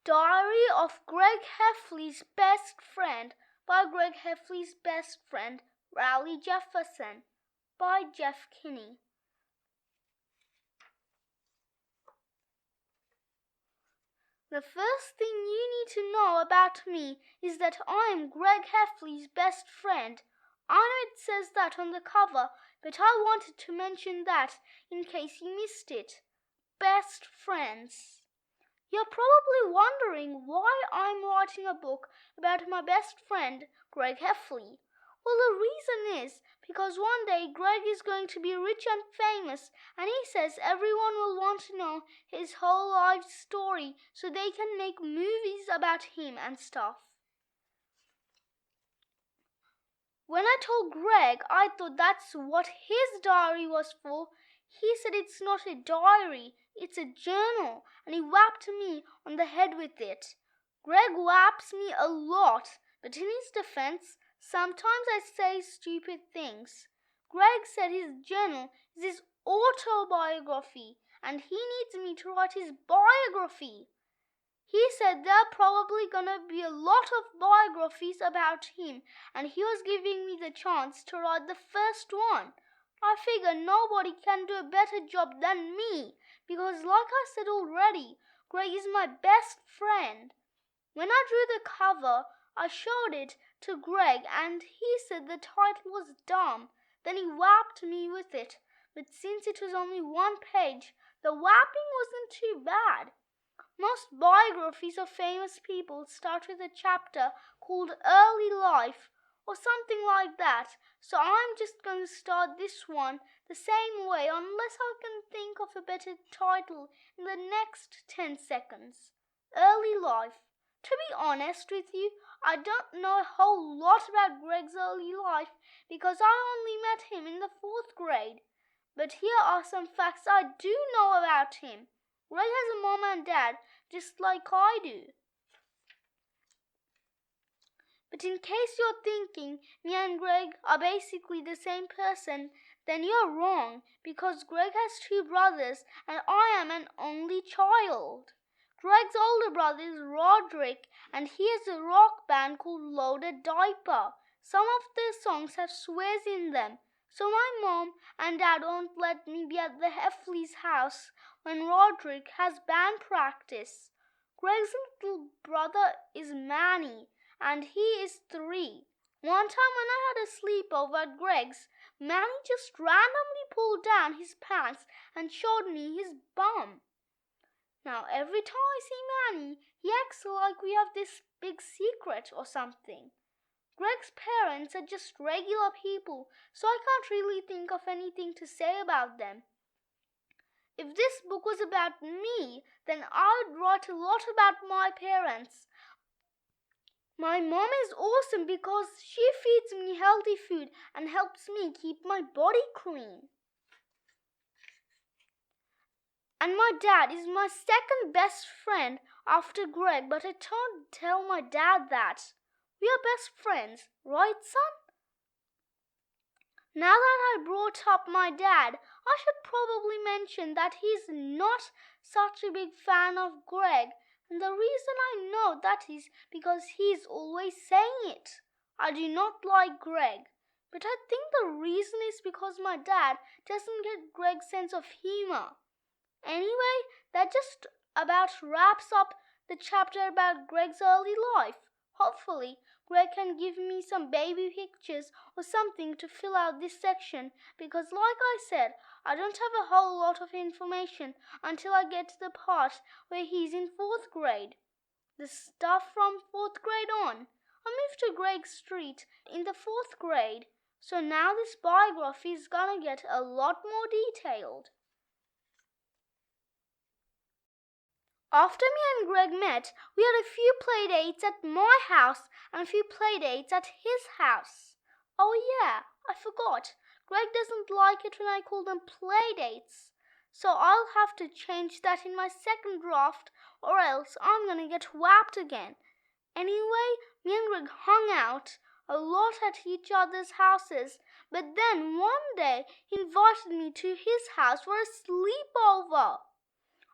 Diary of Greg Heffley's Best Friend by Greg Heffley's best friend, Rowley Jefferson, by Jeff Kinney. The first thing you need to know about me is that I am Greg Heffley's best friend. I know it says that on the cover, but I wanted to mention that in case you missed it. Best friends. You're probably wondering why I'm writing a book about my best friend, Greg Heffley. Well, the reason is because one day Greg is going to be rich and famous, and he says everyone will want to know his whole life story so they can make movies about him and stuff. When I told Greg I thought that's what his diary was for, he said it's not a diary, it's a journal, and he whapped me on the head with it. Greg whaps me a lot, but in his defense, sometimes I say stupid things. Greg said his journal is his autobiography, and he needs me to write his biography. He said there are probably gonna be a lot of biographies about him, and he was giving me the chance to write the first one. I figure nobody can do a better job than me, because like I said already, Greg is my best friend. When I drew the cover, I showed it to Greg and he said the title was dumb. Then he whapped me with it, but since it was only one page, the whapping wasn't too bad. Most biographies of famous people start with a chapter called Early Life or something like that, so I'm just going to start this one the same way unless I can think of a better title in the next 10 seconds. Early Life. To be honest with you, I don't know a whole lot about Greg's early life because I only met him in the 4th grade. But here are some facts I do know about him. Greg has a mom and dad, just like I do. But in case you're thinking me and Greg are basically the same person, then you're wrong, because Greg has 2 brothers and I am an only child. Greg's older brother is Roderick, and he has a rock band called Loaded Diaper. Some of their songs have swears in them, so my mom and dad won't let me be at the Heffley's house when Roderick has band practice. Greg's little brother is Manny, and he is 3. One time when I had a sleepover at Greg's, Manny just randomly pulled down his pants and showed me his bum. Now every time I see Manny, he acts like we have this big secret or something. Greg's parents are just regular people, so I can't really think of anything to say about them. If this book was about me, then I would write a lot about my parents. My mom is awesome because she feeds me healthy food and helps me keep my body clean. And my dad is my second best friend after Greg, but I don't tell my dad that. We are best friends, right, son? Now that I brought up my dad, I should probably mention that he's not such a big fan of Greg, and the reason I know that is because he's always saying it. I do not like Greg, but I think the reason is because my dad doesn't get Greg's sense of humor. Anyway, that just about wraps up the chapter about Greg's early life. Hopefully, Greg can give me some baby pictures or something to fill out this section because like I said, I don't have a whole lot of information until I get to the part where he's in 4th grade. The stuff from 4th grade on. I moved to Greg Street in the 4th grade, so now this biography is gonna get a lot more detailed. After me and Greg met, we had a few play dates at my house and a few play dates at his house. Oh yeah, I forgot. Greg doesn't like it when I call them play dates. So I'll have to change that in my second draft or else I'm gonna get whapped again. Anyway, me and Greg hung out a lot at each other's houses, but then one day he invited me to his house for a sleepover.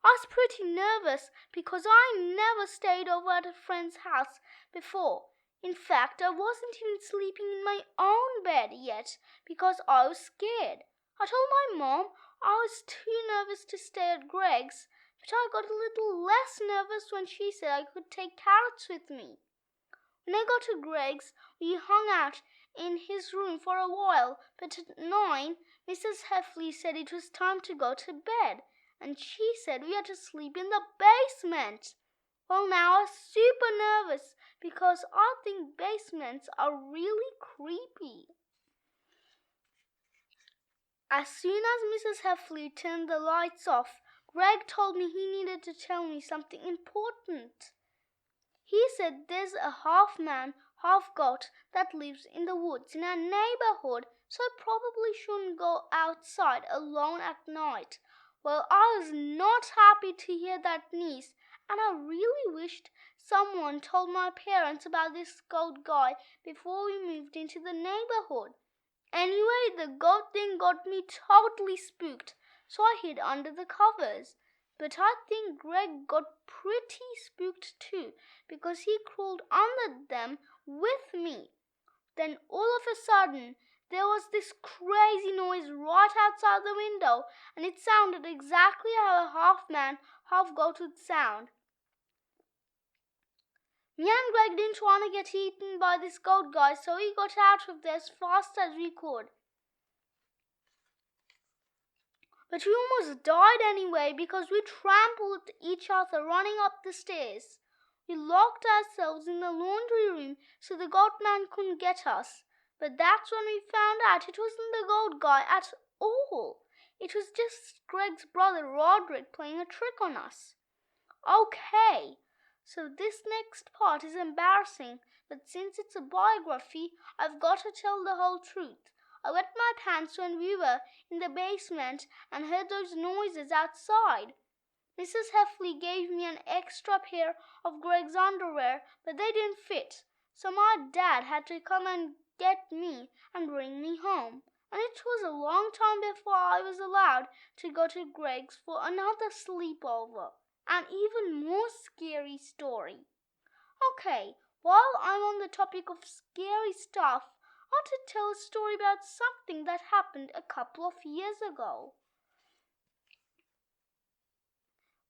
I was pretty nervous because I never stayed over at a friend's house before. In fact, I wasn't even sleeping in my own bed yet because I was scared. I told my mom I was too nervous to stay at Greg's, but I got a little less nervous when she said I could take carrots with me. When I got to Greg's, we hung out in his room for a while, but at 9, Mrs. Heffley said it was time to go to bed, and she said we had to sleep in the basement. Well, now I'm super nervous because I think basements are really creepy. As soon as Mrs. Heffley turned the lights off, Greg told me he needed to tell me something important. He said there's a half-man, half-goat that lives in the woods in our neighborhood, so I probably shouldn't go outside alone at night. Well, I was not happy to hear that news, and I really wished someone told my parents about this goat guy before we moved into the neighborhood. Anyway, the goat thing got me totally spooked, so I hid under the covers. But I think Greg got pretty spooked too, because he crawled under them with me. Then all of a sudden, there was this crazy noise right outside the window, and it sounded exactly how a half-man, half-goat would sound. Me and Greg didn't want to get eaten by this goat guy, so we got out of there as fast as we could. But we almost died anyway because we trampled each other running up the stairs. We locked ourselves in the laundry room so the goat man couldn't get us. But that's when we found out it wasn't the goat guy at all. It was just Greg's brother Roderick playing a trick on us. Okay, so this next part is embarrassing, but since it's a biography, I've got to tell the whole truth. I wet my pants when we were in the basement and heard those noises outside. Mrs. Heffley gave me an extra pair of Greg's underwear, but they didn't fit, so my dad had to come and get me and bring me home. And it was a long time before I was allowed to go to Greg's for another sleepover. An even more scary story. Okay, while I'm on the topic of scary stuff, I want to tell a story about something that happened a couple of years ago.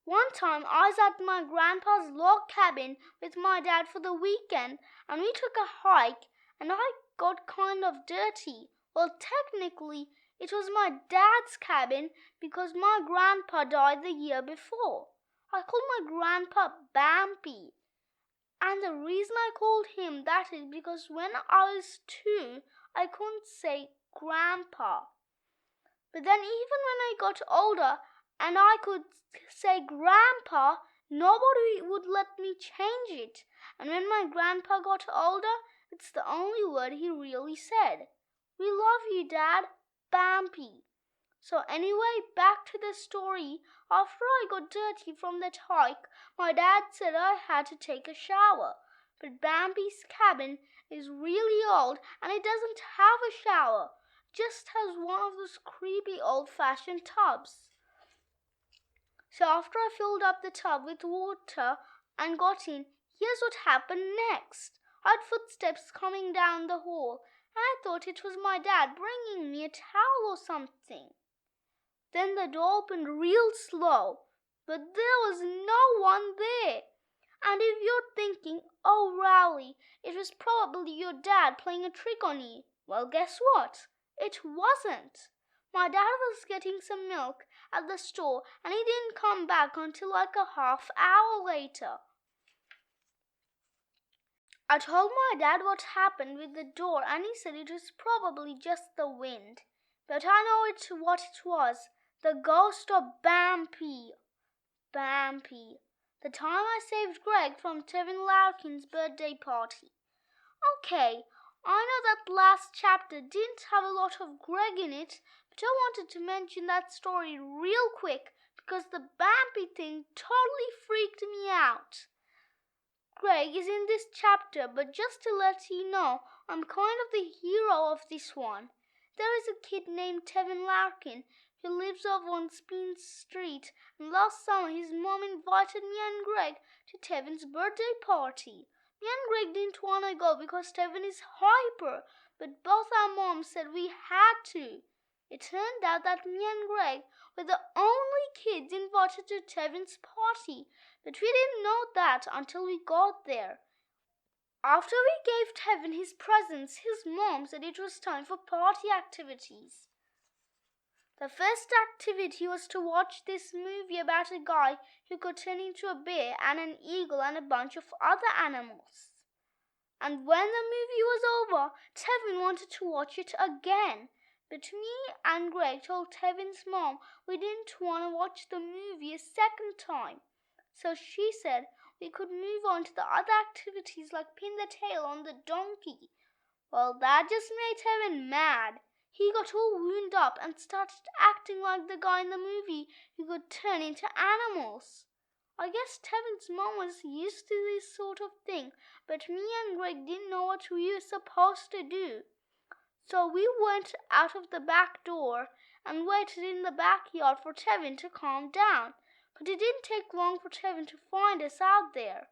One time I was at my grandpa's log cabin with my dad for the weekend, and we took a hike, and I got kind of dirty. Well, technically, it was my dad's cabin because my grandpa died the year before. I called my grandpa Bampy. And the reason I called him that is because when I was 2, I couldn't say grandpa. But then even when I got older and I could say grandpa, nobody would let me change it. And when my grandpa got older, it's the only word he really said. We love you, Dad, Bampy. So anyway, back to the story. After I got dirty from that hike, my dad said I had to take a shower. But Bampy's cabin is really old and it doesn't have a shower, just has one of those creepy old-fashioned tubs. So after I filled up the tub with water and got in, here's what happened next. I had footsteps coming down the hall and I thought it was my dad bringing me a towel or something. Then the door opened real slow, but there was no one there. And if you're thinking, oh Rowley, it was probably your dad playing a trick on you, well, guess what? It wasn't. My dad was getting some milk at the store and he didn't come back until like a half hour later. I told my dad what happened with the door and he said it was probably just the wind. But I know what it was. The ghost of Bampy. Bampy. The time I saved Greg from Tevin Larkin's birthday party. Okay, I know that last chapter didn't have a lot of Greg in it, but I wanted to mention that story real quick because the Bampy thing totally freaked me out. Greg is in this chapter, but just to let you know, I'm kind of the hero of this one. There is a kid named Tevin Larkin He lives over on Speen Street, and last summer his mom invited me and Greg to Tevin's birthday party. Me and Greg didn't want to go because Tevin is hyper, but both our moms said we had to. It turned out that me and Greg were the only kids invited to Tevin's party, but we didn't know that until we got there. After we gave Tevin his presents, his mom said it was time for party activities. The first activity was to watch this movie about a guy who could turn into a bear and an eagle and a bunch of other animals. And when the movie was over, Tevin wanted to watch it again. But me and Greg told Tevin's mom we didn't want to watch the movie a second time. So she said we could move on to the other activities like pin the tail on the donkey. Well, that just made Tevin mad. He got all wound up and started acting like the guy in the movie who could turn into animals. I guess Tevin's mom was used to this sort of thing, but me and Greg didn't know what we were supposed to do. So we went out of the back door and waited in the backyard for Tevin to calm down. But it didn't take long for Tevin to find us out there.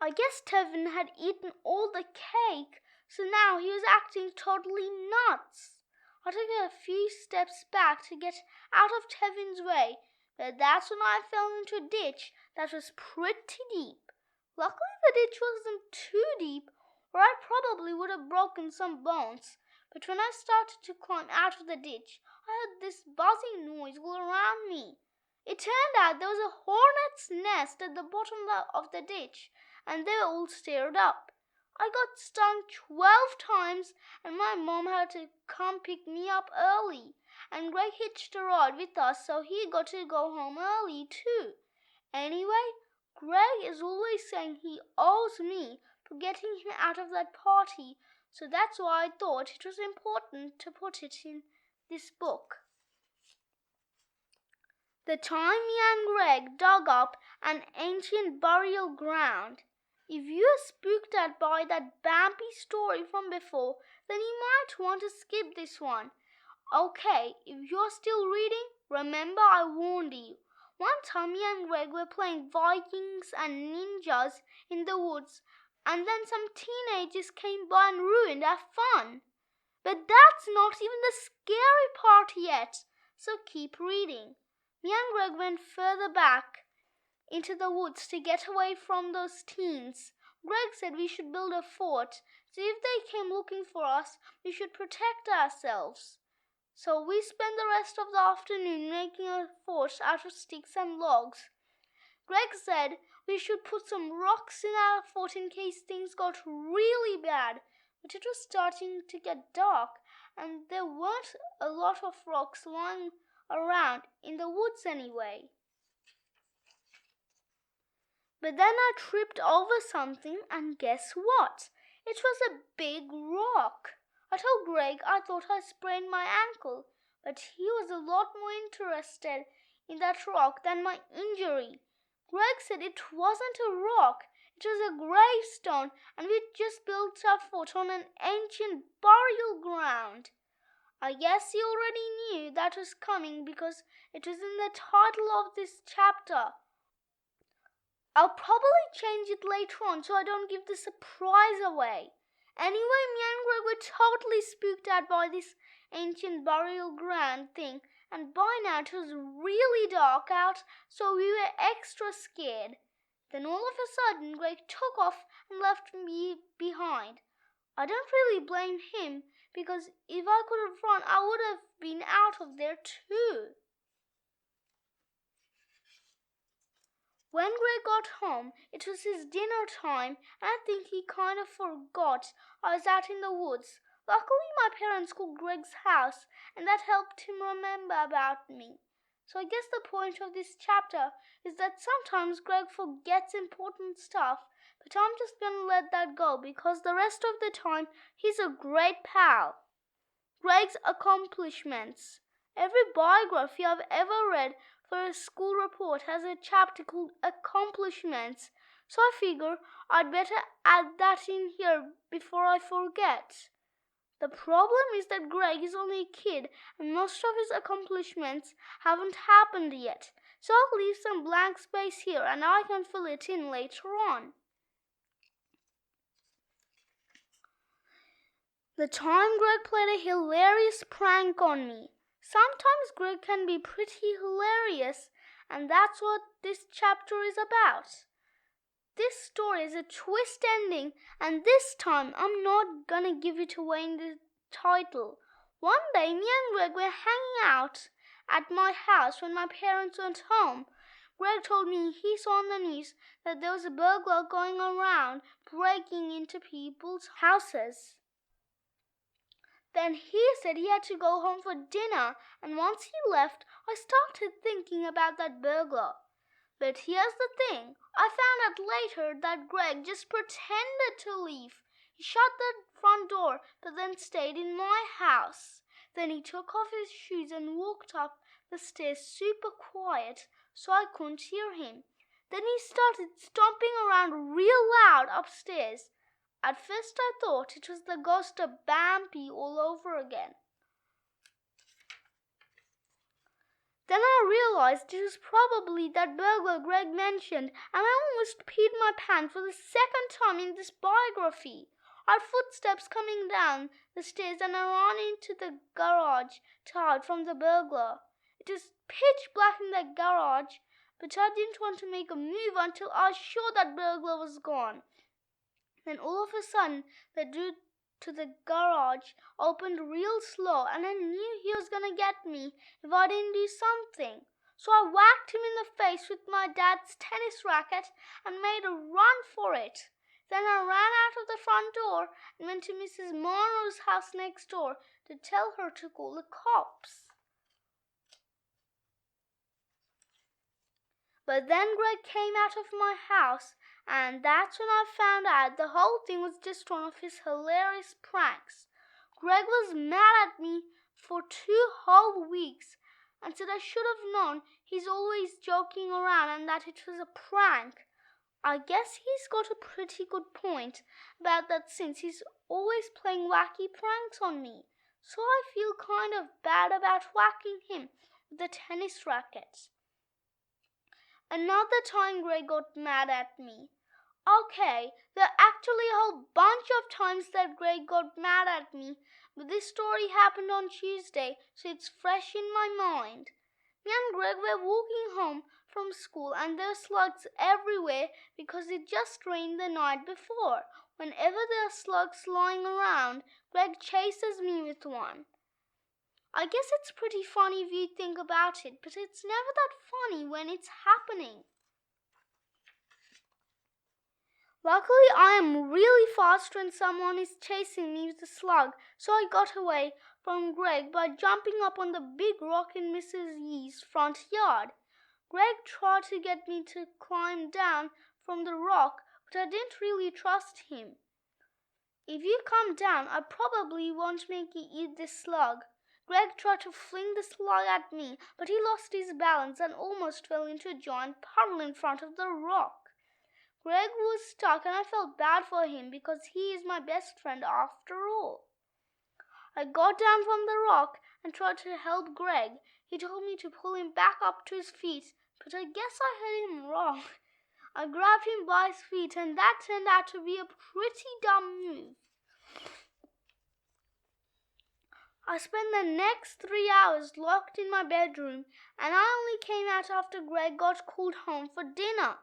I guess Tevin had eaten all the cake, so now he was acting totally nuts. I took a few steps back to get out of Tevin's way, but that's when I fell into a ditch that was pretty deep. Luckily the ditch wasn't too deep, or I probably would have broken some bones. But when I started to climb out of the ditch, I heard this buzzing noise all around me. It turned out there was a hornet's nest at the bottom of the ditch, and they all stared up. I got stung 12 times, and my mom had to come pick me up early. And Greg hitched a ride with us, so he got to go home early too. Anyway, Greg is always saying he owes me for getting him out of that party, so that's why I thought it was important to put it in this book. The time me and Greg dug up an ancient burial ground. If you are spooked out by that Bambi story from before, then you might want to skip this one. Okay, if you're still reading, remember I warned you. One time me and Greg were playing Vikings and ninjas in the woods, and then some teenagers came by and ruined our fun. But that's not even the scary part yet, so keep reading. Me and Greg went further back into the woods to get away from those teens. Greg said we should build a fort, so if they came looking for us, we should protect ourselves. So we spent the rest of the afternoon making a fort out of sticks and logs. Greg said we should put some rocks in our fort in case things got really bad, but it was starting to get dark, and there weren't a lot of rocks lying around in the woods anyway. But then I tripped over something, and guess what? It was a big rock. I told Greg I thought I sprained my ankle, but he was a lot more interested in that rock than my injury. Greg said it wasn't a rock, it was a gravestone, and we'd just built our fort on an ancient burial ground. I guess he already knew that was coming because it was in the title of this chapter. I'll probably change it later on so I don't give the surprise away. Anyway, me and Greg were totally spooked out by this ancient burial ground thing, and by now it was really dark out, so we were extra scared. Then all of a sudden Greg took off and left me behind. I don't really blame him, because if I could have run, I would have been out of there too. When Greg got home, it was his dinner time, and I think he kind of forgot I was out in the woods. Luckily, my parents cooked Greg's house, and that helped him remember about me. So I guess the point of this chapter is that sometimes Greg forgets important stuff, but I'm just going to let that go because the rest of the time he's a great pal. Greg's accomplishments. Every biography I've ever read for a school report has a chapter called Accomplishments, so I figure I'd better add that in here before I forget. The problem is that Greg is only a kid and most of his accomplishments haven't happened yet. So I'll leave some blank space here and I can fill it in later on. The time Greg played a hilarious prank on me. Sometimes Greg can be pretty hilarious, and that's what this chapter is about. This story is a twist ending, and this time I'm not gonna give it away in the title. One day, me and Greg were hanging out at my house when my parents went home. Greg told me he saw on the news that there was a burglar going around breaking into people's houses. Then he said he had to go home for dinner, and once he left, I started thinking about that burglar. But here's the thing, I found out later that Greg just pretended to leave. He shut the front door, but then stayed in my house. Then he took off his shoes and walked up the stairs super quiet, so I couldn't hear him. Then he started stomping around real loud upstairs. At first I thought it was the ghost of Wimpy all over again. Then I realized it was probably that burglar Greg mentioned, and I almost peed my pants for the second time in this biography. I heard footsteps coming down the stairs and I ran into the garage to hide from the burglar. It was pitch black in the garage, but I didn't want to make a move until I was sure that burglar was gone. Then all of a sudden, the door to the garage opened real slow, and I knew he was going to get me if I didn't do something. So I whacked him in the face with my dad's tennis racket and made a run for it. Then I ran out of the front door and went to Mrs. Monroe's house next door to tell her to call the cops. But then Greg came out of my house, and that's when I found out the whole thing was just one of his hilarious pranks. Greg was mad at me for 2 whole weeks and said I should have known he's always joking around and that it was a prank. I guess he's got a pretty good point about that since he's always playing wacky pranks on me. So I feel kind of bad about whacking him with the tennis rackets. Another time Greg got mad at me. Okay, there are actually a whole bunch of times that Greg got mad at me, but this story happened on Tuesday, so it's fresh in my mind. Me and Greg were walking home from school and there were slugs everywhere because it just rained the night before. Whenever there are slugs lying around, Greg chases me with one. I guess it's pretty funny if you think about it, but it's never that funny when it's happening. Luckily, I am really fast when someone is chasing me with a slug, so I got away from Greg by jumping up on the big rock in Mrs. Yee's front yard. Greg tried to get me to climb down from the rock, but I didn't really trust him. If you come down, I probably won't make you eat this slug. Greg tried to fling the slug at me, but he lost his balance and almost fell into a giant puddle in front of the rock. Greg was stuck and I felt bad for him because he is my best friend after all. I got down from the rock and tried to help Greg. He told me to pull him back up to his feet, but I guess I heard him wrong. I grabbed him by his feet and that turned out to be a pretty dumb move. I spent the next 3 hours locked in my bedroom and I only came out after Greg got called home for dinner.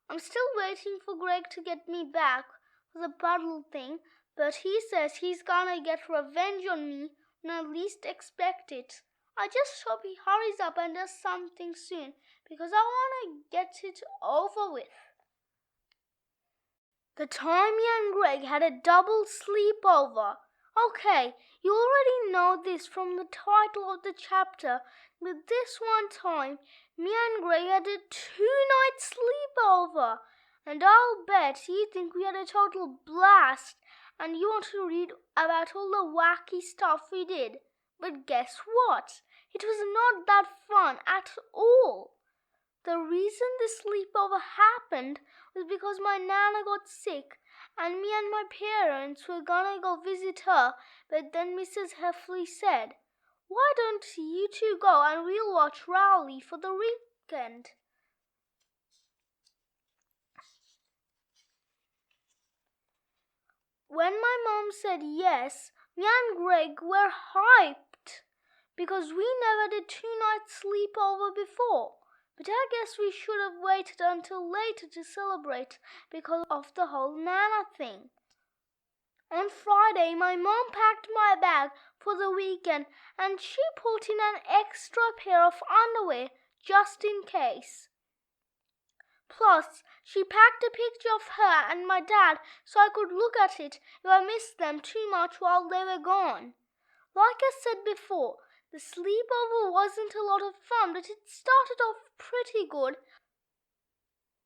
I'm still waiting for Greg to get me back for the puddle thing, but he says he's gonna get revenge on me when I least expect it. I just hope he hurries up and does something soon because I want to get it over with. The time me and Greg had a double sleepover. Okay, you already know this from the title of the chapter, but this one time, me and Greg had a 2-night sleepover, and I'll bet you think we had a total blast, and you want to read about all the wacky stuff we did. But guess what? It was not that fun at all. The reason this sleepover happened was because my Nana got sick and me and my parents were gonna go visit her, but then Mrs. Heffley said, "Why don't you two go and we'll watch Rowley for the weekend?" When my mom said yes, me and Greg were hyped because we never did 2-night sleepover before. But I guess we should have waited until later to celebrate because of the whole Nana thing. On Friday, my mom packed my bag for the weekend and she put in an extra pair of underwear just in case. Plus, she packed a picture of her and my dad so I could look at it if I missed them too much while they were gone. Like I said before, the sleepover wasn't a lot of fun, but it started off pretty good.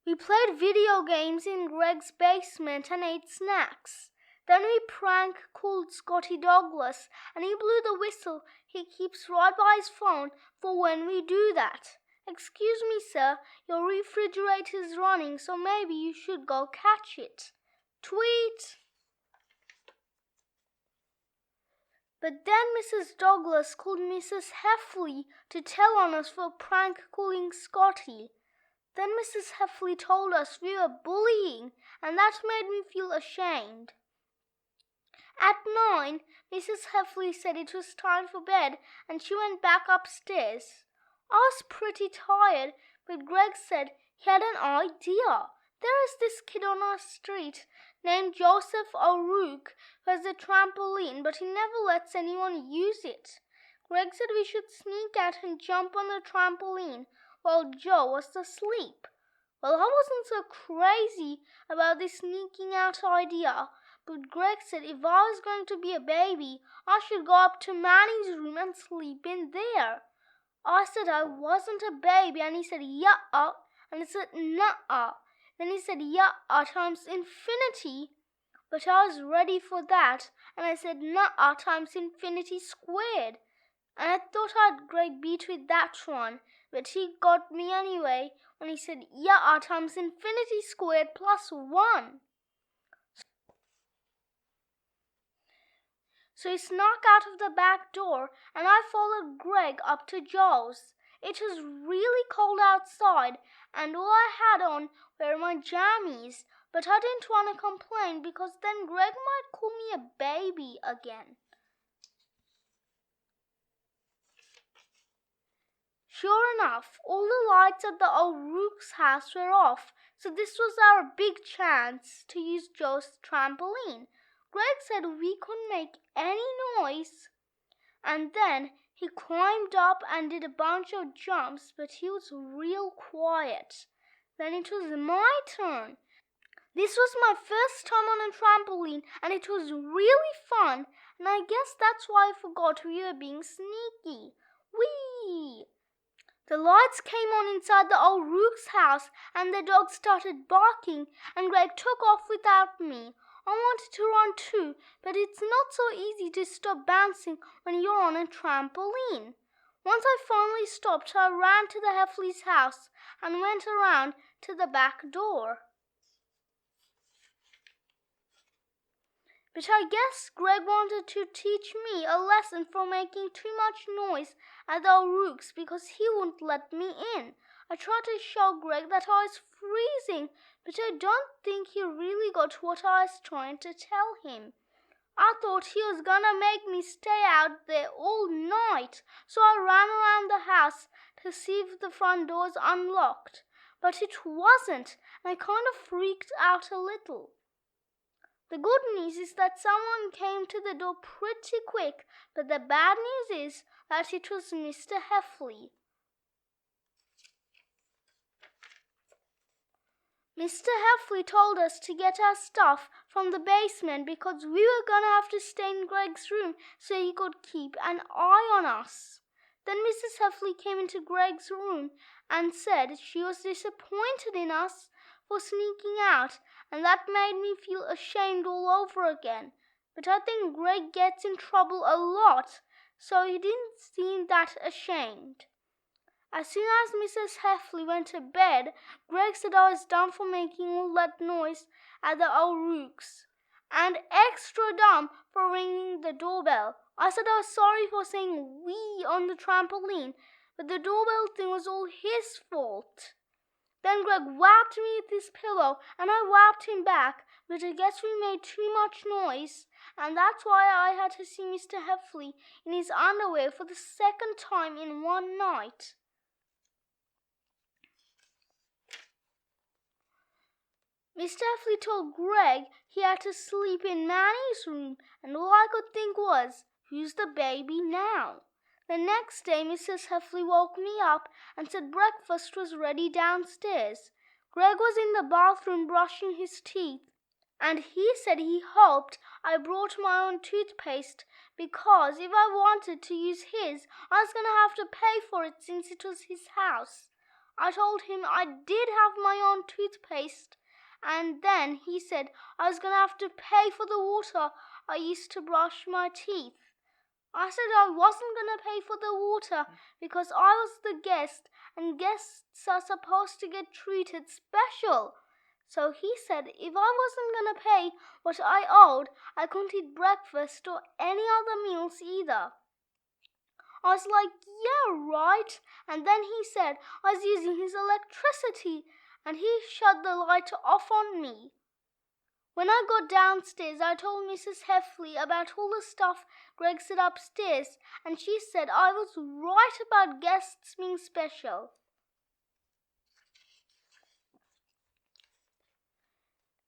We played video games in Greg's basement and ate snacks. Then we prank-called Scotty Douglas and he blew the whistle he keeps right by his phone for when we do that. "Excuse me, sir, your refrigerator's running, so maybe you should go catch it." Tweet! But then Mrs. Douglas called Mrs. Heffley to tell on us for prank calling Scotty. Then Mrs. Heffley told us we were bullying, and that made me feel ashamed. At 9, Mrs. Heffley said it was time for bed, and she went back upstairs. I was pretty tired, but Greg said he had an idea. There is this kid on our street named Joseph O'Rourke who has a trampoline, but he never lets anyone use it. Greg said we should sneak out and jump on the trampoline while Joe was asleep. Well, I wasn't so crazy about this sneaking out idea, but Greg said if I was going to be a baby, I should go up to Manny's room and sleep in there. I said I wasn't a baby, and he said, "Yeah," and I said, "Nuh-uh." Then he said, "Yeah," times infinity, but I was ready for that, and I said, "Nuh-uh" times infinity squared. And I thought I'd Greg beat with that one, but he got me anyway when he said, "Yeah," times infinity squared plus 1. So he snuck out of the back door, and I followed Greg up to Joe's. It was really cold outside, and all I had on were my jammies, but I didn't want to complain because then Greg might call me a baby again. Sure enough, all the lights at the O'Rourke's house were off, so this was our big chance to use Joe's trampoline. Greg said we couldn't make any noise, and then he climbed up and did a bunch of jumps, but he was real quiet. Then it was my turn. This was my first time on a trampoline, and it was really fun, and I guess that's why I forgot we were being sneaky. Whee! The lights came on inside the O'Rourke's house, and the dog started barking, and Greg took off without me. I wanted to run too, but it's not so easy to stop bouncing when you're on a trampoline. Once I finally stopped, I ran to the Heffley's house and went around to the back door. But I guess Greg wanted to teach me a lesson for making too much noise at the O'Rourke's because he wouldn't let me in. I tried to show Greg that I was freezing, but I don't think he really got what I was trying to tell him. I thought he was gonna make me stay out there all night, so I ran around the house to see if the front door was unlocked. But it wasn't, and I kind of freaked out a little. The good news is that someone came to the door pretty quick, but the bad news is that it was Mr. Heffley. Mr. Heffley told us to get our stuff from the basement because we were going to have to stay in Greg's room so he could keep an eye on us. Then Mrs. Heffley came into Greg's room and said she was disappointed in us for sneaking out, and that made me feel ashamed all over again. But I think Greg gets in trouble a lot, so he didn't seem that ashamed. As soon as Mrs. Heffley went to bed, Greg said I was dumb for making all that noise at the old rooks, and extra dumb for ringing the doorbell. I said I was sorry for saying "wee" on the trampoline, but the doorbell thing was all his fault. Then Greg whacked me with his pillow, and I whacked him back, but I guess we made too much noise, and that's why I had to see Mr. Heffley in his underwear for the second time in one night. Mr. Heffley told Greg he had to sleep in Manny's room, and all I could think was, who's the baby now? The next day, Mrs. Heffley woke me up and said breakfast was ready downstairs. Greg was in the bathroom brushing his teeth, and he said he hoped I brought my own toothpaste because if I wanted to use his, I was going to have to pay for it since it was his house. I told him I did have my own toothpaste, and then he said I was going to have to pay for the water I used to brush my teeth. I said I wasn't going to pay for the water because I was the guest and guests are supposed to get treated special. So he said if I wasn't going to pay what I owed, I couldn't eat breakfast or any other meals either. I was like, yeah, right. And then he said I was using his electricity and he shut the light off on me. When I got downstairs, I told Mrs. Heffley about all the stuff Greg said upstairs, and she said I was right about guests being special.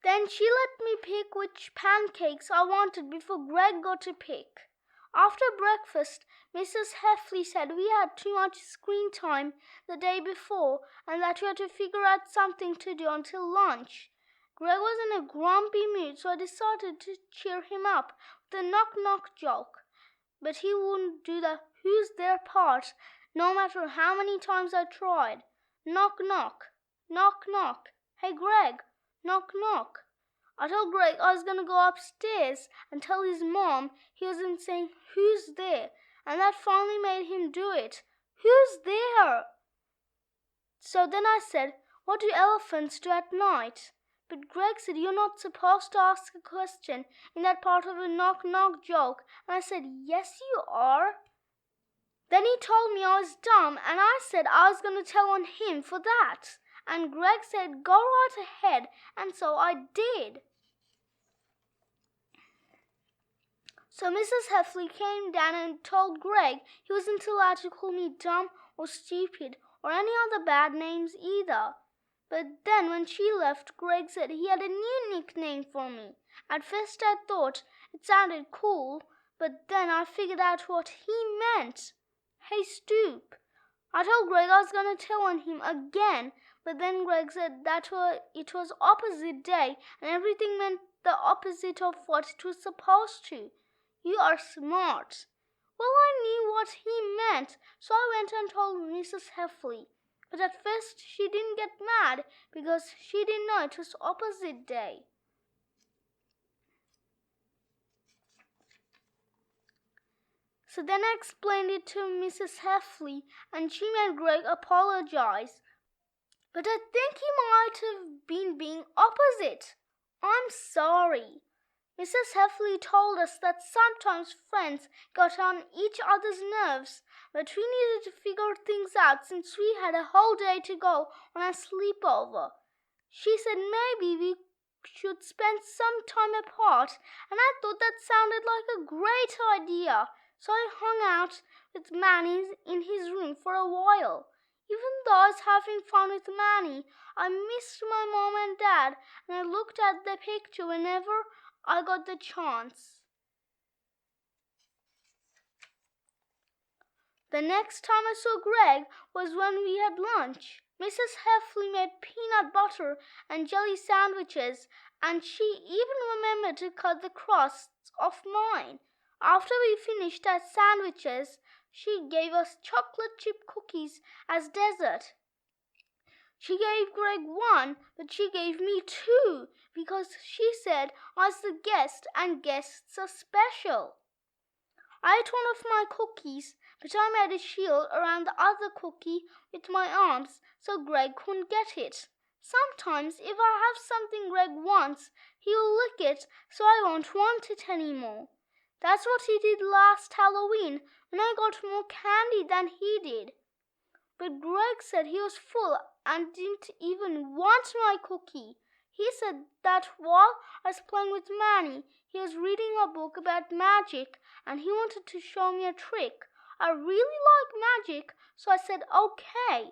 Then she let me pick which pancakes I wanted before Greg got to pick. After breakfast, Mrs. Heffley said we had too much screen time the day before and that we had to figure out something to do until lunch. Greg was in a grumpy mood, so I decided to cheer him up with a knock-knock joke. But he wouldn't do the who's there part, no matter how many times I tried. Knock, knock, knock, knock. Hey, Greg, knock, knock. I told Greg I was going to go upstairs and tell his mom he wasn't saying who's there, and that finally made him do it. Who's there? So then I said, what do elephants do at night? But Greg said you're not supposed to ask a question in that part of a knock-knock joke, and I said, yes you are. Then he told me I was dumb, and I said I was going to tell on him for that. And Greg said, go right ahead, and so I did. So Mrs. Heffley came down and told Greg he wasn't allowed to call me dumb or stupid or any other bad names either. But then when she left, Greg said he had a new nickname for me. At first I thought it sounded cool, but then I figured out what he meant. Hey, Stoop. I told Greg I was going to tell on him again, but then Greg said that it was opposite day and everything meant the opposite of what it was supposed to. You are smart. Well, I knew what he meant, so I went and told Mrs. Heffley. But at first she didn't get mad because she didn't know it was opposite day. So then I explained it to Mrs. Heffley and she made Greg apologize. But I think he might have been being opposite. I'm sorry. Mrs. Heffley told us that sometimes friends got on each other's nerves, but we needed to figure things out since we had a whole day to go on a sleepover. She said maybe we should spend some time apart, and I thought that sounded like a great idea, so I hung out with Manny in his room for a while. Even though I was having fun with Manny, I missed my mom and dad, and I looked at the picture whenever I got the chance. The next time I saw Greg was when we had lunch. Mrs. Heffley made peanut butter and jelly sandwiches, and she even remembered to cut the crusts off mine. After we finished our sandwiches, she gave us chocolate chip cookies as dessert. She gave Greg one, but she gave me two because she said I was the guest and guests are special. I ate one of my cookies, but I made a shield around the other cookie with my arms so Greg couldn't get it. Sometimes if I have something Greg wants, he'll lick it so I won't want it anymore. That's what he did last Halloween when I got more candy than he did. But Greg said he was full and didn't even want my cookie. He said that while I was playing with Manny, he was reading a book about magic and he wanted to show me a trick. I really like magic, so I said okay.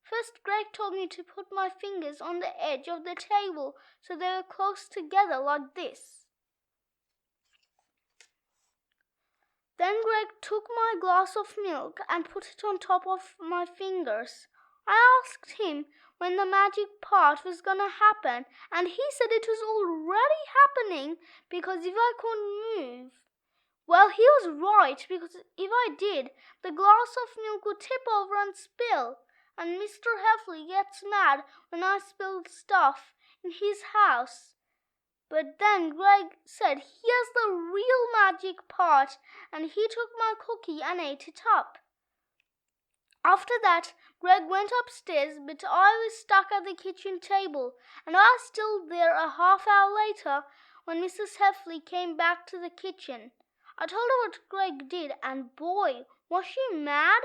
First, Greg told me to put my fingers on the edge of the table so they were close together like this. Then Greg took my glass of milk and put it on top of my fingers. I asked him when the magic part was gonna happen, and he said it was already happening because if I couldn't move. Well, he was right, because if I did, the glass of milk would tip over and spill, and Mr. Heffley gets mad when I spill stuff in his house. But then Greg said here's the real magic part, and he took my cookie and ate it up. After that, Greg went upstairs, but I was stuck at the kitchen table, and I was still there a half hour later when Mrs. Heffley came back to the kitchen. I told her what Greg did, and boy, was she mad.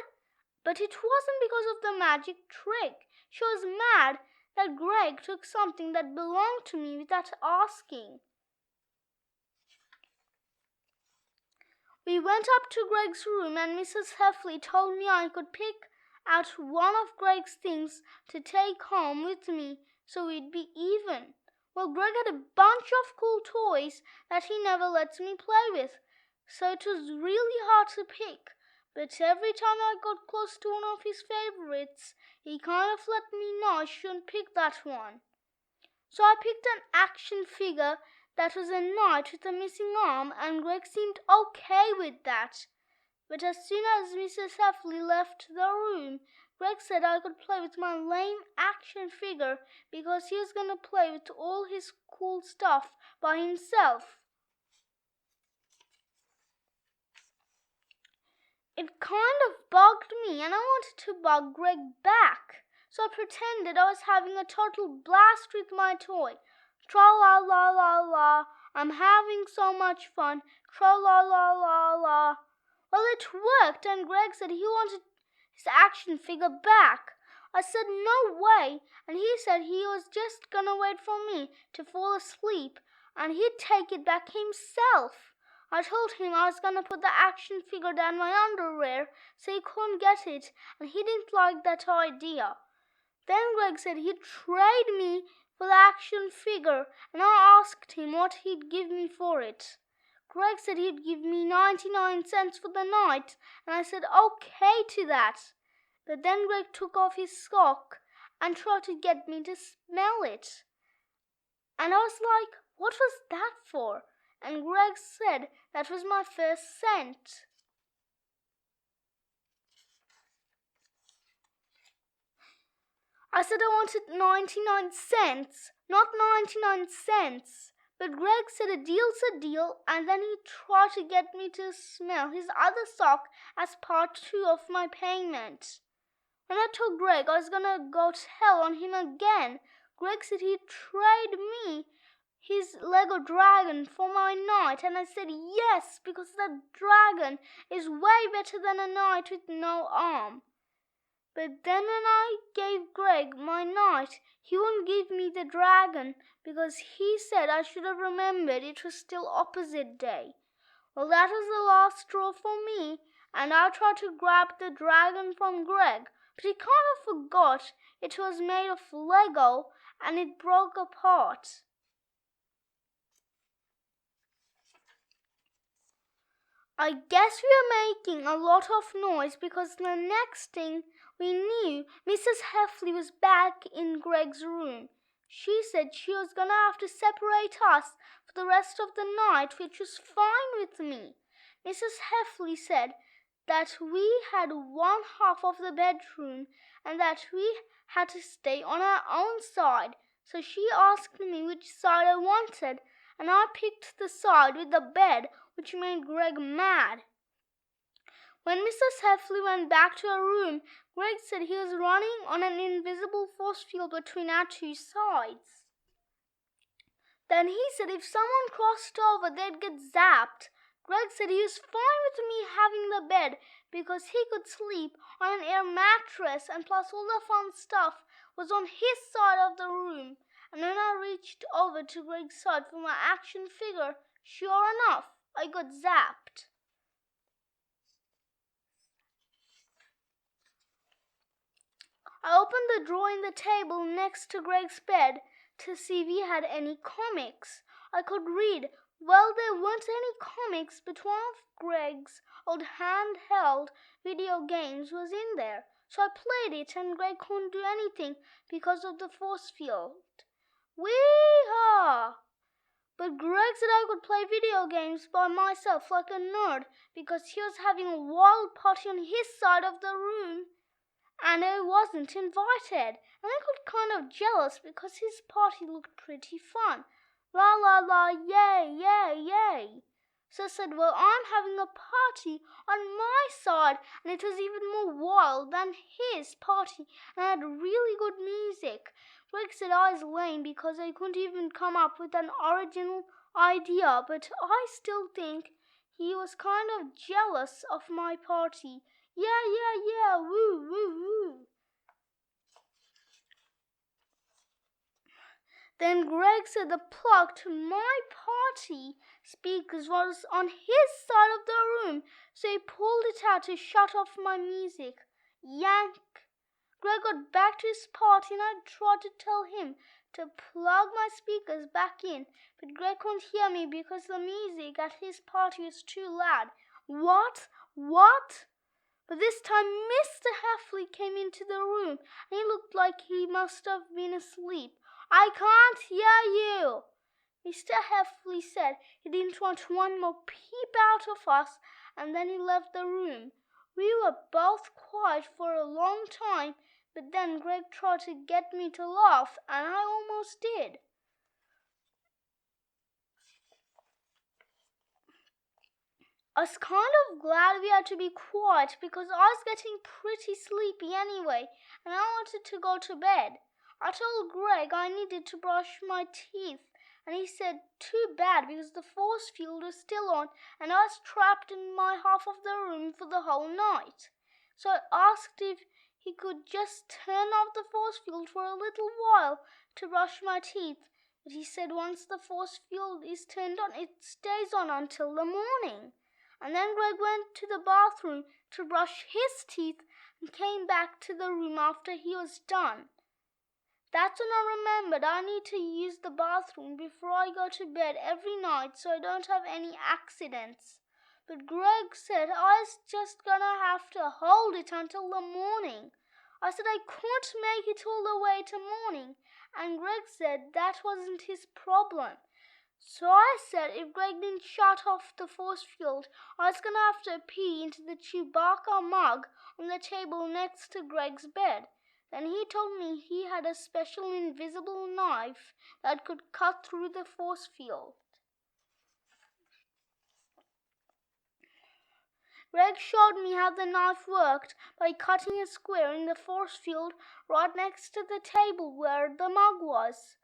But it wasn't because of the magic trick. She was mad that Greg took something that belonged to me without asking. We went up to Greg's room and Mrs. Heffley told me I could pick out one of Greg's things to take home with me so we'd be even. Well, Greg had a bunch of cool toys that he never lets me play with, so it was really hard to pick. But every time I got close to one of his favorites, he kind of let me know I shouldn't pick that one. So I picked an action figure that was a knight with a missing arm, and Greg seemed okay with that. But as soon as Mrs. Heffley left the room, Greg said I could play with my lame action figure because he was going to play with all his cool stuff by himself. It kind of bugged me and I wanted to bug Greg back. So I pretended I was having a total blast with my toy. Tra-la-la-la-la, I'm having so much fun. Tra-la-la-la-la. Well, it worked and Greg said he wanted his action figure back. I said no way, and he said he was just gonna wait for me to fall asleep and he'd take it back himself. I told him I was gonna put the action figure down my underwear so he couldn't get it, and he didn't like that idea. Then Greg said he'd trade me for the action figure, and I asked him what he'd give me for it. Greg said he'd give me 99 cents for the night, and I said okay to that. But then Greg took off his sock and tried to get me to smell it. And I was like, what was that for? And Greg said that was my first scent. I said I wanted 99 cents, not 99 cents. But Greg said a deal's a deal, and then he tried to get me to smell his other sock as part 2 of my payment. When I told Greg I was gonna go tell on him again, Greg said he'd trade me his Lego dragon for my knight, and I said yes, because that dragon is way better than a knight with no arm. But then when I gave Greg my knight, he wouldn't give me the dragon because he said I should have remembered it was still opposite day. Well, that was the last straw for me, and I tried to grab the dragon from Greg, but he kind of forgot it was made of Lego and it broke apart. I guess we were making a lot of noise because the next thing we knew, Mrs. Heffley was back in Greg's room. She said she was going to have to separate us for the rest of the night, which was fine with me. Mrs. Heffley said that we had one half of the bedroom and that we had to stay on our own side. So she asked me which side I wanted, and I picked the side with the bed, which made Greg mad. When Mrs. Heffley went back to her room, Greg said he was running on an invisible force field between our two sides. Then he said if someone crossed over, they'd get zapped. Greg said he was fine with me having the bed because he could sleep on an air mattress, and plus all the fun stuff was on his side of the room. And when I reached over to Greg's side for my action figure, sure enough, I got zapped. I opened the drawer in the table next to Greg's bed to see if he had any comics I could read. Well, there weren't any comics, but one of Greg's old handheld video games was in there. So I played it, and Greg couldn't do anything because of the force field. Wee-haw! But Greg said I could play video games by myself like a nerd because he was having a wild party on his side of the room. And I wasn't invited, and I got kind of jealous because his party looked pretty fun. La la la, yay, yay, yay. So I said, well, I'm having a party on my side, and it was even more wild than his party, and I had really good music. Greg said I was lame because I couldn't even come up with an original idea, but I still think he was kind of jealous of my party. Yeah, woo, woo, woo. Then Greg said the plug to my party speakers was on his side of the room, so he pulled it out to shut off my music. Yank! Greg got back to his party, and I tried to tell him to plug my speakers back in, but Greg couldn't hear me because the music at his party was too loud. What? But this time Mr. Heffley came into the room, and he looked like he must have been asleep. I can't hear you, Mr. Heffley said. He didn't want one more peep out of us, and then he left the room. We were both quiet for a long time, but then Greg tried to get me to laugh, and I almost did. I was kind of glad we had to be quiet because I was getting pretty sleepy anyway, and I wanted to go to bed. I told Greg I needed to brush my teeth, and he said too bad because the force field was still on and I was trapped in my half of the room for the whole night. So I asked if he could just turn off the force field for a little while to brush my teeth, but he said once the force field is turned on, it stays on until the morning. And then Greg went to the bathroom to brush his teeth and came back to the room after he was done. That's when I remembered I need to use the bathroom before I go to bed every night so I don't have any accidents. But Greg said I was just gonna have to hold it until the morning. I said I couldn't make it all the way to morning, and Greg said that wasn't his problem. So I said if Greg didn't shut off the force field, I was going to have to pee into the Chewbacca mug on the table next to Greg's bed. Then he told me he had a special invisible knife that could cut through the force field. Greg showed me how the knife worked by cutting a square in the force field right next to the table where the mug was.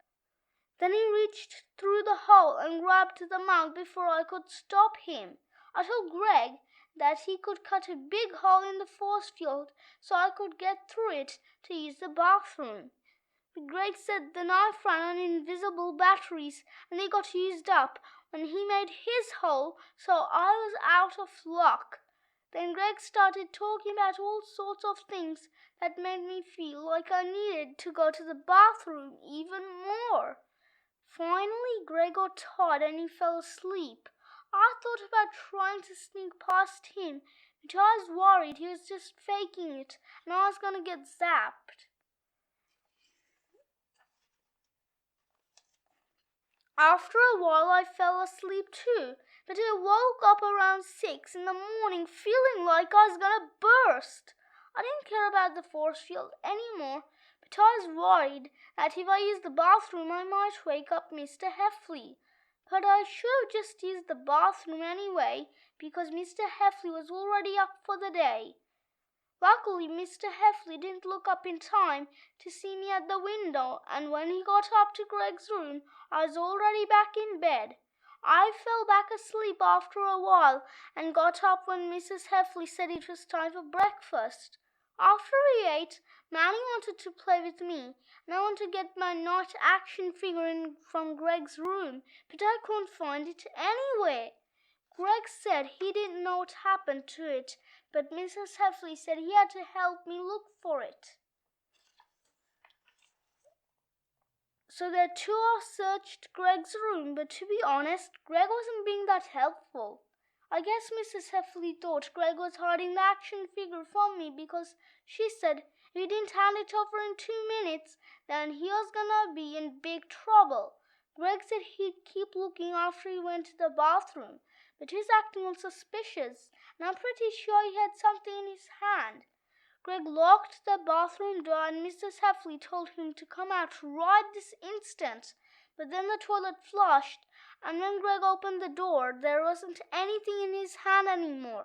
Then he reached through the hole and grabbed the mug before I could stop him. I told Greg that he could cut a big hole in the force field so I could get through it to use the bathroom. But Greg said the knife ran on invisible batteries and they got used up when he made his hole, so I was out of luck. Then Greg started talking about all sorts of things that made me feel like I needed to go to the bathroom even more. Finally, Greg got tired and he fell asleep. I thought about trying to sneak past him, but I was worried he was just faking it and I was going to get zapped. After a while, I fell asleep too, but I woke up around 6 in the morning feeling like I was going to burst. I didn't care about the force field anymore, but I was worried that if I used the bathroom I might wake up Mr. Heffley. but I should have just used the bathroom anyway because Mr. Heffley was already up for the day. Luckily, Mr. Heffley didn't look up in time to see me at the window, and when he got up to Greg's room, I was already back in bed. I fell back asleep after a while and got up when Mrs. Heffley said it was time for breakfast. After we ate, Manny wanted to play with me, and I wanted to get my night action figure in from Greg's room, but I couldn't find it anywhere. Greg said he didn't know what happened to it, but Mrs. Heffley said he had to help me look for it. So the two of us searched Greg's room, but to be honest, Greg wasn't being that helpful. I guess Mrs. Heffley thought Greg was hiding the action figure from me because she said if he didn't hand it over in 2 minutes, then he was gonna be in big trouble. Greg said he'd keep looking after he went to the bathroom, but his acting was suspicious, and I'm pretty sure he had something in his hand. Greg locked the bathroom door and Mrs. Heffley told him to come out right this instant. But then the toilet flushed, and when Greg opened the door, there wasn't anything in his hand anymore.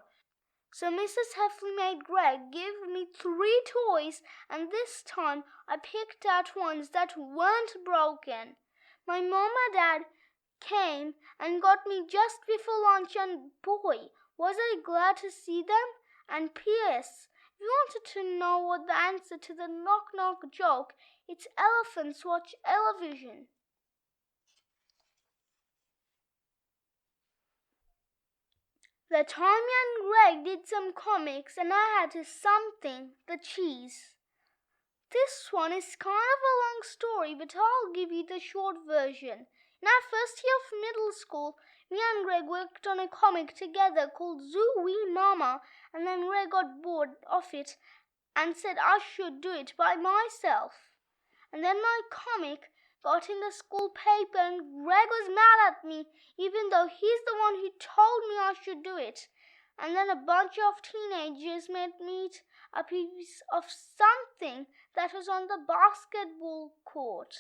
So Mrs. Heffley made Greg give me 3 toys, and this time I picked out ones that weren't broken. My mom and dad came and got me just before lunch, and boy, was I glad to see them. And P.S. if you wanted to know what the answer to the knock-knock joke, it's elephants watch television. The time me and Greg did some comics and I had to something, the cheese. This one is kind of a long story, but I'll give you the short version. In our first year of middle school, me and Greg worked on a comic together called Zoo Wee Mama, and then Greg got bored of it and said I should do it by myself. And then my comic got in the school paper and Greg was mad at me, even though he's the one who told me I should do it. And then a bunch of teenagers made me eat a piece of something that was on the basketball court.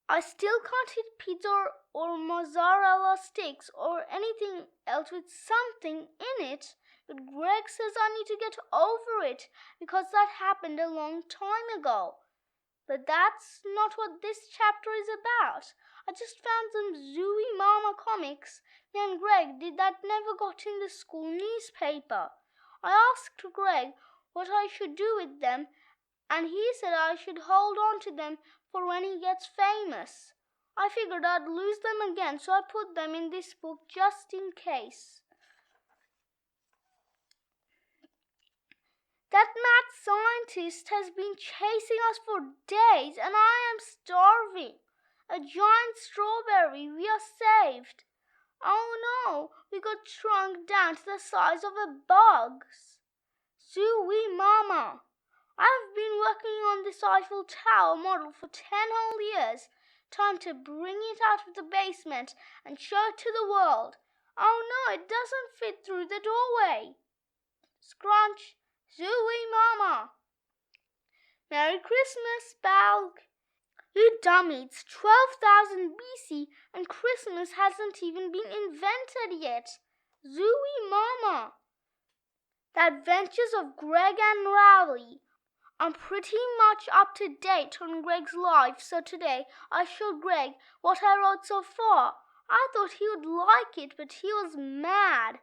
I still can't eat pizza or mozzarella sticks or anything else with something in it, but Greg says I need to get over it because that happened a long time ago. But that's not what this chapter is about. I just found some Zooey Mama comics me and Greg did that never got in the school newspaper. I asked Greg what I should do with them, and he said I should hold on to them for when he gets famous. I figured I'd lose them again, so I put them in this book just in case. That mad scientist has been chasing us for days, and I am starving. A giant strawberry, we are saved. Oh no, we got shrunk down to the size of a bug. Zooey Mama. I've been working on this Eiffel Tower model for 10 whole years. Time to bring it out of the basement and show it to the world. Oh no, it doesn't fit through the doorway. Scrunch. Zooey Mama. Merry Christmas, Balg. You dummy, it's 12,000 BC and Christmas hasn't even been invented yet. Zooey Mama. The Adventures of Greg and Rowley. I'm pretty much up to date on Greg's life, so today I showed Greg what I wrote so far. I thought he would like it, but he was mad.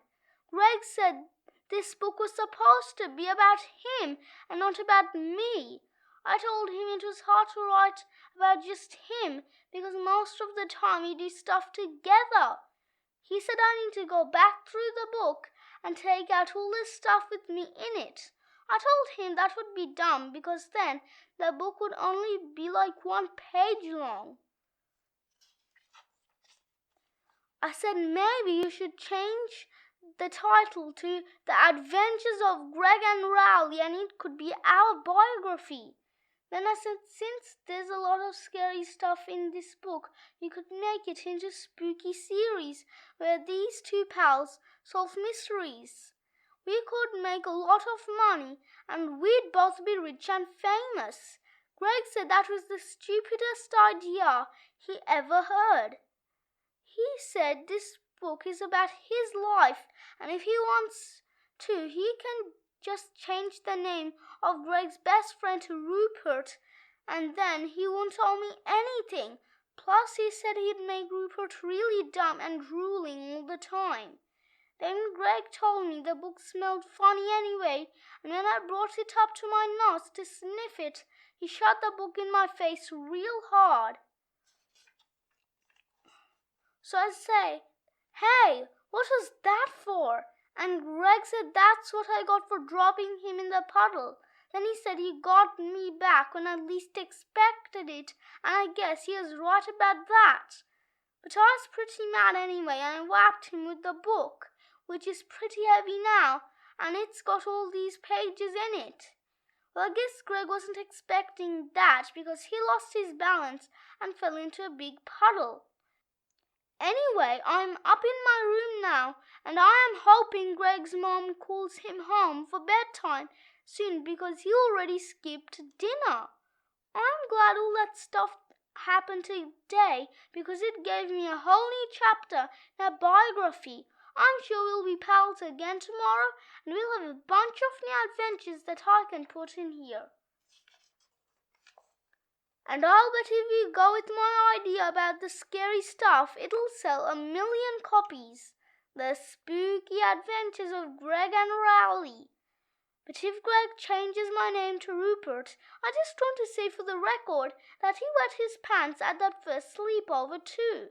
Greg said this book was supposed to be about him and not about me. I told him it was hard to write about just him because most of the time we do stuff together. He said I need to go back through the book and take out all this stuff with me in it. I told him that would be dumb because then the book would only be like 1 page long. I said maybe you should change the title to The Adventures of Greg and Rowley and it could be our biography. Then I said since there's a lot of scary stuff in this book, we could make it into a spooky series where these 2 pals solve mysteries. We could make a lot of money and we'd both be rich and famous. Greg said that was the stupidest idea he ever heard. He said this book is about his life, and if he wants to, he can just change the name of Greg's best friend to Rupert, and then he won't tell me anything. Plus, he said he'd make Rupert really dumb and drooling all the time. Then Greg told me the book smelled funny anyway, and when I brought it up to my nose to sniff it, he shot the book in my face real hard. So I say, "Hey, what was that for?" And Greg said that's what I got for dropping him in the puddle. Then he said he got me back when I least expected it, and I guess he was right about that. But I was pretty mad anyway, and I whacked him with the book, which is pretty heavy now, and it's got all these pages in it. Well, I guess Greg wasn't expecting that because he lost his balance and fell into a big puddle. Anyway, I'm up in my room now, and I am hoping Greg's mom calls him home for bedtime soon because he already skipped dinner. I'm glad all that stuff happened today because it gave me a whole new chapter in a biography. I'm sure we'll be pals again tomorrow, and we'll have a bunch of new adventures that I can put in here. And I'll bet if we go with my idea about the scary stuff, it'll sell 1,000,000 copies. The Spooky Adventures of Greg and Rowley. But if Greg changes my name to Rupert, I just want to say for the record that he wet his pants at that first sleepover too.